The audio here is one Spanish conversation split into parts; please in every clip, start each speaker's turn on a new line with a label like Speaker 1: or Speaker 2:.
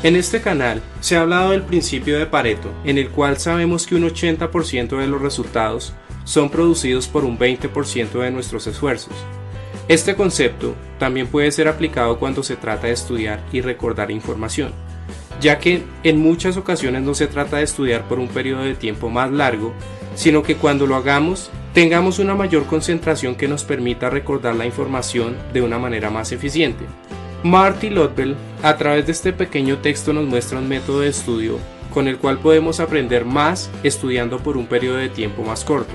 Speaker 1: En este canal se ha hablado del principio de Pareto, en el cual sabemos que un 80% de los resultados son producidos por un 20% de nuestros esfuerzos. Este concepto también puede ser aplicado cuando se trata de estudiar y recordar información, ya que en muchas ocasiones no se trata de estudiar por un periodo de tiempo más largo, sino que cuando lo hagamos tengamos una mayor concentración que nos permita recordar la información de una manera más eficiente. Marty Lodbell, a través de este pequeño texto, nos muestra un método de estudio con el cual podemos aprender más estudiando por un periodo de tiempo más corto.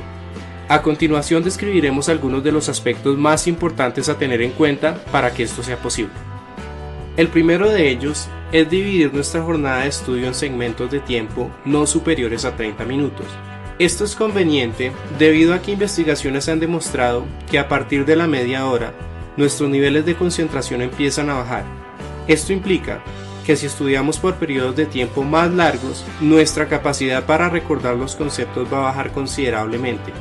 Speaker 1: A continuación describiremos algunos de los aspectos más importantes a tener en cuenta para que esto sea posible. El primero de ellos es dividir nuestra jornada de estudio en segmentos de tiempo no superiores a 30 minutos. Esto es conveniente debido a que investigaciones han demostrado que a partir de la media hora nuestros niveles de concentración empiezan a bajar. Esto implica que si estudiamos por periodos de tiempo más largos, nuestra capacidad para recordar los conceptos va a bajar considerablemente.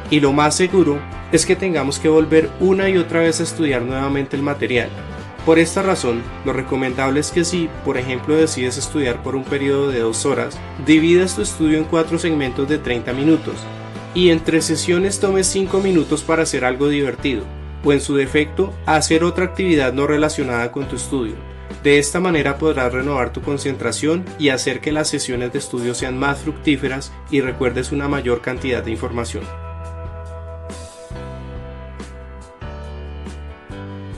Speaker 1: Y lo más seguro es que tengamos que volver una y otra vez a estudiar nuevamente el material. Por esta razón, lo recomendable es que si, por ejemplo, decides estudiar por un periodo de 2 horas, dividas tu estudio en 4 segmentos de 30 minutos y entre sesiones tomes 5 minutos para hacer algo divertido, o en su defecto, hacer otra actividad no relacionada con tu estudio. De esta manera podrás renovar tu concentración y hacer que las sesiones de estudio sean más fructíferas y recuerdes una mayor cantidad de información.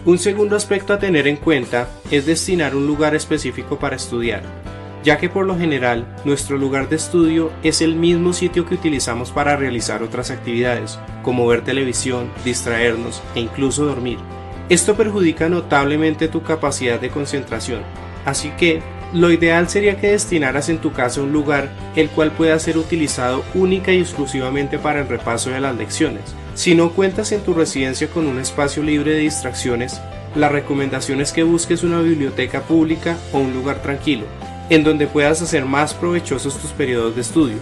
Speaker 1: Un segundo aspecto a tener en cuenta es destinar un lugar específico para estudiar, ya que por lo general nuestro lugar de estudio es el mismo sitio que utilizamos para realizar otras actividades, como ver televisión, distraernos e incluso dormir. Esto perjudica notablemente tu capacidad de concentración, así que lo ideal sería que destinaras en tu casa un lugar el cual pueda ser utilizado única y exclusivamente para el repaso de las lecciones. Si no cuentas en tu residencia con un espacio libre de distracciones, la recomendación es que busques una biblioteca pública o un lugar tranquilo, en donde puedas hacer más provechosos tus periodos de estudio.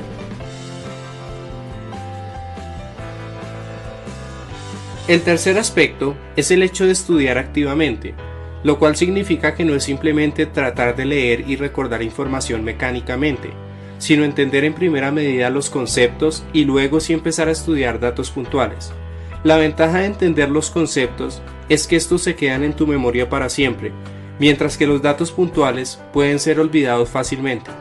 Speaker 1: El tercer aspecto es el hecho de estudiar activamente, lo cual significa que no es simplemente tratar de leer y recordar información mecánicamente, sino entender en primera medida los conceptos y luego sí empezar a estudiar datos puntuales. La ventaja de entender los conceptos es que estos se quedan en tu memoria para siempre, mientras que los datos puntuales pueden ser olvidados fácilmente.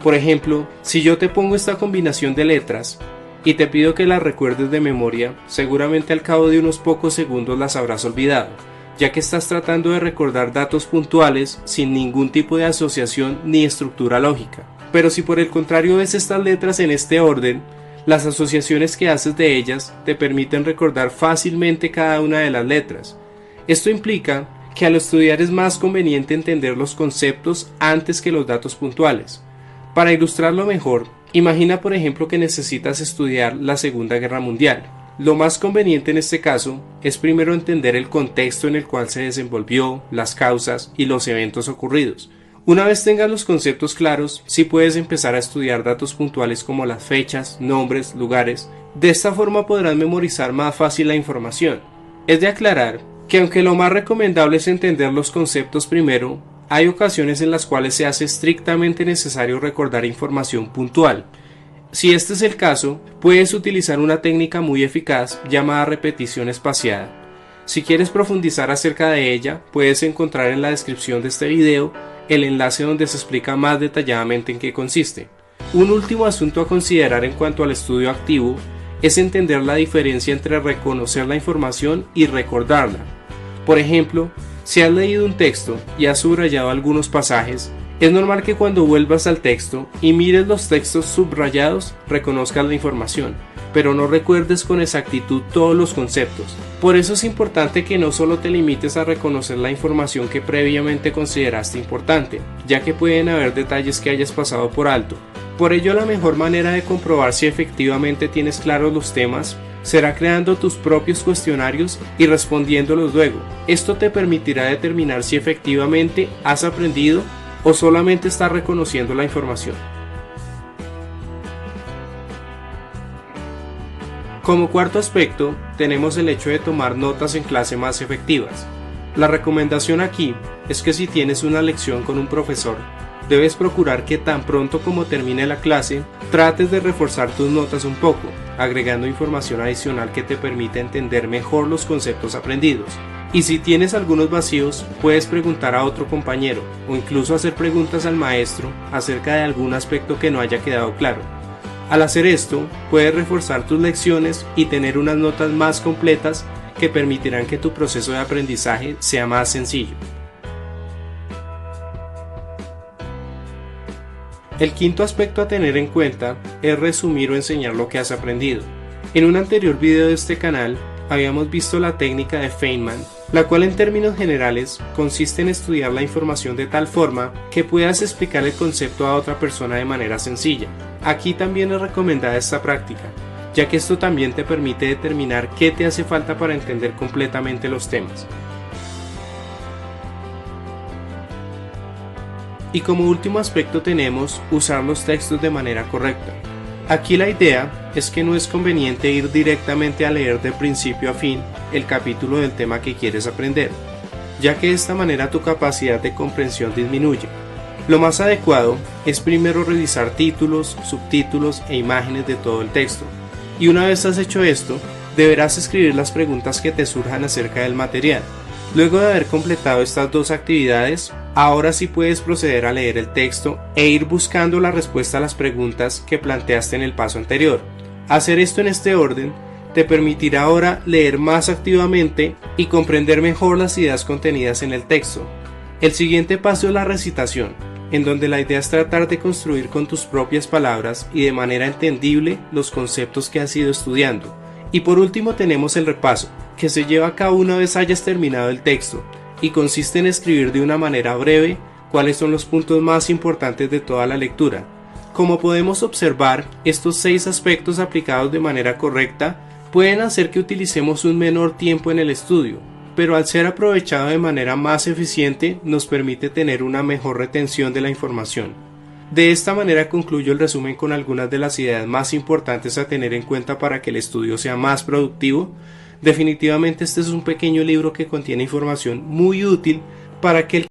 Speaker 1: Por ejemplo, si yo te pongo esta combinación de letras y te pido que las recuerdes de memoria, seguramente al cabo de unos pocos segundos las habrás olvidado, ya que estás tratando de recordar datos puntuales sin ningún tipo de asociación ni estructura lógica. Pero si por el contrario ves estas letras en este orden, las asociaciones que haces de ellas te permiten recordar fácilmente cada una de las letras. Esto implica que al estudiar es más conveniente entender los conceptos antes que los datos puntuales. Para ilustrarlo mejor, imagina por ejemplo que necesitas estudiar la Segunda Guerra Mundial. Lo más conveniente en este caso es primero entender el contexto en el cual se desenvolvió, las causas y los eventos ocurridos. Una vez tengas los conceptos claros, sí puedes empezar a estudiar datos puntuales como las fechas, nombres, lugares. De esta forma podrás memorizar más fácil la información. Es de aclarar que aunque lo más recomendable es entender los conceptos primero, hay ocasiones en las cuales se hace estrictamente necesario recordar información puntual. Si este es el caso, puedes utilizar una técnica muy eficaz llamada repetición espaciada. Si quieres profundizar acerca de ella, puedes encontrar en la descripción de este video el enlace donde se explica más detalladamente en qué consiste. Un último asunto a considerar en cuanto al estudio activo es entender la diferencia entre reconocer la información y recordarla. Por ejemplo, si has leído un texto y has subrayado algunos pasajes, es normal que cuando vuelvas al texto y mires los textos subrayados reconozcas la información, pero no recuerdes con exactitud todos los conceptos. Por eso es importante que no solo te limites a reconocer la información que previamente consideraste importante, ya que pueden haber detalles que hayas pasado por alto. Por ello, la mejor manera de comprobar si efectivamente tienes claros los temas será creando tus propios cuestionarios y respondiéndolos luego. Esto te permitirá determinar si efectivamente has aprendido o solamente estás reconociendo la información. Como cuarto aspecto, tenemos el hecho de tomar notas en clase más efectivas. La recomendación aquí es que si tienes una lección con un profesor, debes procurar que tan pronto como termine la clase, trates de reforzar tus notas un poco, agregando información adicional que te permita entender mejor los conceptos aprendidos. Y si tienes algunos vacíos, puedes preguntar a otro compañero o incluso hacer preguntas al maestro acerca de algún aspecto que no haya quedado claro. Al hacer esto, puedes reforzar tus lecciones y tener unas notas más completas que permitirán que tu proceso de aprendizaje sea más sencillo. El quinto aspecto a tener en cuenta es resumir o enseñar lo que has aprendido. En un anterior video de este canal habíamos visto la técnica de Feynman, la cual en términos generales consiste en estudiar la información de tal forma que puedas explicar el concepto a otra persona de manera sencilla. Aquí también es recomendada esta práctica, ya que esto también te permite determinar qué te hace falta para entender completamente los temas. Y como último aspecto tenemos usar los textos de manera correcta. Aquí la idea es que no es conveniente ir directamente a leer de principio a fin el capítulo del tema que quieres aprender, ya que de esta manera tu capacidad de comprensión disminuye. Lo más adecuado es primero revisar títulos, subtítulos e imágenes de todo el texto, y una vez has hecho esto, deberás escribir las preguntas que te surjan acerca del material. Luego de haber completado estas dos actividades, ahora sí puedes proceder a leer el texto e ir buscando la respuesta a las preguntas que planteaste en el paso anterior. Hacer esto en este orden te permitirá ahora leer más activamente y comprender mejor las ideas contenidas en el texto. El siguiente paso es la recitación, en donde la idea es tratar de construir con tus propias palabras y de manera entendible los conceptos que has ido estudiando. Y por último tenemos el repaso, que se lleva a cabo una vez hayas terminado el texto, y consiste en escribir de una manera breve cuáles son los puntos más importantes de toda la lectura. Como podemos observar, estos 6 aspectos aplicados de manera correcta pueden hacer que utilicemos un menor tiempo en el estudio, pero al ser aprovechado de manera más eficiente nos permite tener una mejor retención de la información. De esta manera concluyo el resumen con algunas de las ideas más importantes a tener en cuenta para que el estudio sea más productivo. Definitivamente este es un pequeño libro que contiene información muy útil para que el